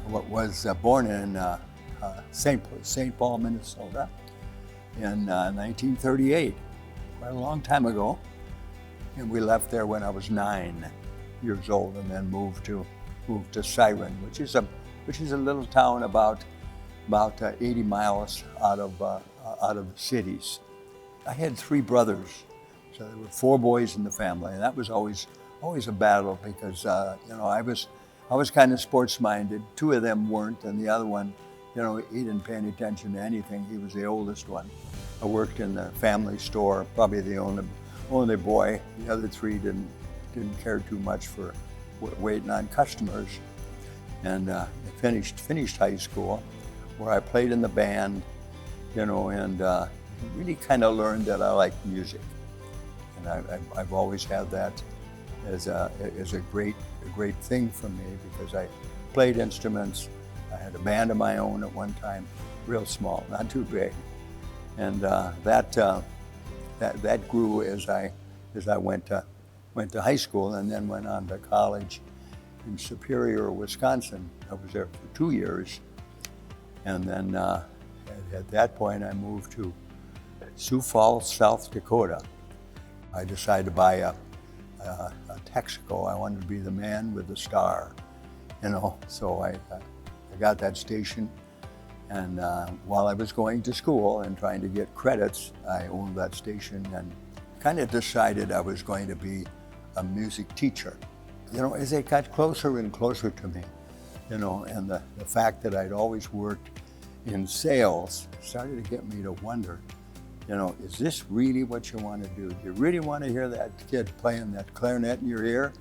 was born in St. Paul, Minnesota in 1938, quite a long time ago. And we left there when I was 9 years old, and then moved to Siren, which is a little town about 80 miles out of the cities. I had 3 brothers, so there were 4 boys in the family, and that was always a battle because I was kind of sports-minded. 2 of them weren't, and the other one, he didn't pay any attention to anything. He was the oldest one. I worked in the family store, probably the only boy. The other 3 didn't care too much for waiting on customers. And I finished high school, where I played in the band, and really kind of learned that I like music. And I've always had that as a great thing for me, because I played instruments. I had a band of my own at one time, real small, not too big, and that grew as I went to high school, and then went on to college in Superior, Wisconsin. I was there for 2 years, and then at that point I moved to Sioux Falls, South Dakota. I decided to buy a Texaco. I wanted to be the man with the star, so I got that station, and while I was going to school and trying to get credits, I owned that station and kind of decided I was going to be a music teacher. As it got closer and closer to me, and the fact that I'd always worked in sales started to get me to wonder, is this really what you want to do? Do you really want to hear that kid playing that clarinet in your ear,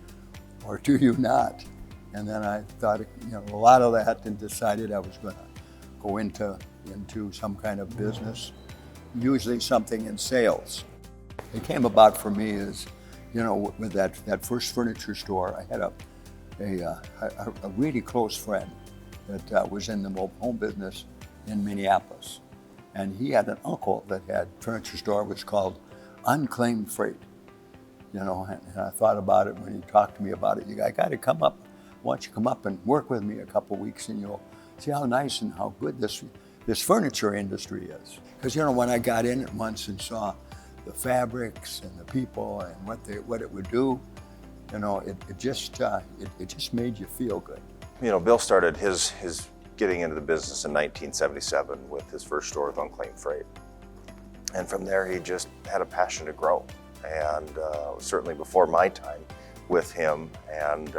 or do you not? And then I thought, a lot of that, and decided I was going to go into some kind of business, usually something in sales. It came about for me as, with that first furniture store, I had a really close friend that was in the mobile home business in Minneapolis. And he had an uncle that had a furniture store, which was called Unclaimed Freight. And I thought about it when he talked to me about it. I got to come up. Why don't you come up and work with me a couple of weeks, and you'll see how nice and how good this furniture industry is. Because when I got in it once and saw the fabrics and the people and what it would do, it just made you feel good. Bill started his getting into the business in 1977 with his first store with Unclaimed Freight, and from there he just had a passion to grow, and certainly before my time with him, and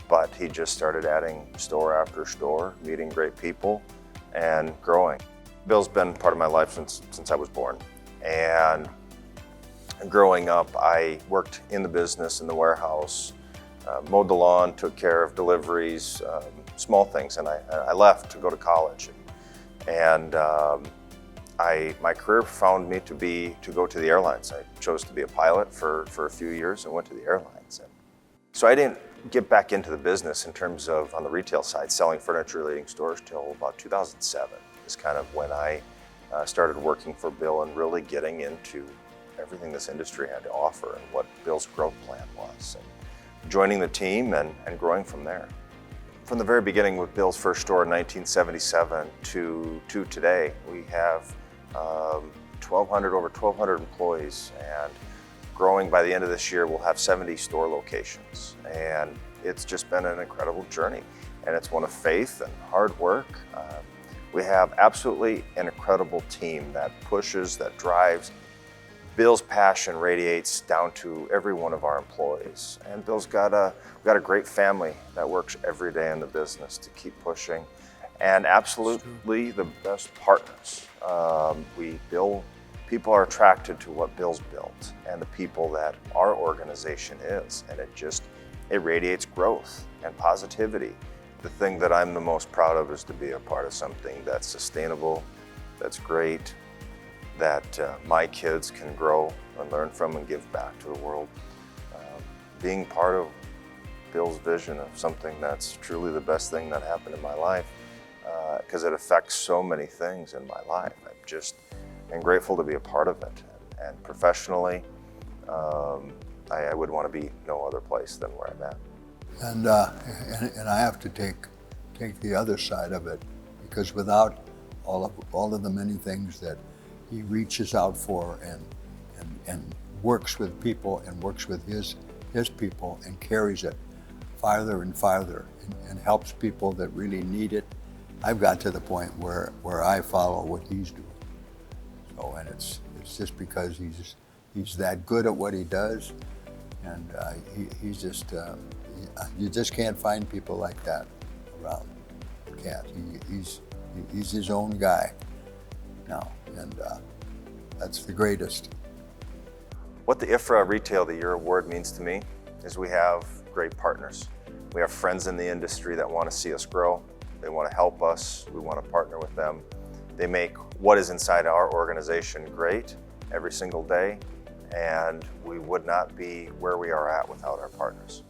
but he just started adding store after store, meeting great people, and growing. Bill's been part of my life since I was born, and growing up I worked in the business, in the warehouse, mowed the lawn, took care of deliveries, small things, and I left to go to college, and my career found me to go to the airlines. I chose to be a pilot for a few years and went to the airlines, and so I didn't get back into the business in terms of on the retail side, selling furniture leading stores, till about 2007 is kind of when I started working for Bill and really getting into everything this industry had to offer and what Bill's growth plan was, and joining the team and growing from there. From the very beginning with Bill's first store in 1977 to today, we have over 1,200 employees, and growing. By the end of this year, we'll have 70 store locations, and it's just been an incredible journey, and it's one of faith and hard work. We have absolutely an incredible team that pushes, that drives. Bill's passion radiates down to every one of our employees, and Bill's got a great family that works every day in the business to keep pushing, and absolutely the best partners. People are attracted to what Bill's built and the people that our organization is, and it radiates growth and positivity. The thing that I'm the most proud of is to be a part of something that's sustainable, that's great, that my kids can grow and learn from and give back to the world. Being part of Bill's vision of something that's truly the best thing that happened in my life, because it affects so many things in my life. I'm grateful to be a part of it. And professionally, I would want to be no other place than where I'm at. And I have to take the other side of it, because without all of the many things that he reaches out for and works with people and works with his people and carries it farther and farther and helps people that really need it, I've got to the point where I follow what he's doing. So, and it's just because he's that good at what he does, and he's just you just can't find people like that around. Can't. He's his own guy now, and that's the greatest. What the IHFRA Retail of the Year Award means to me is we have great partners. We have friends in the industry that want to see us grow. They want to help us. We want to partner with them. They make what is inside our organization great every single day, and we would not be where we are at without our partners.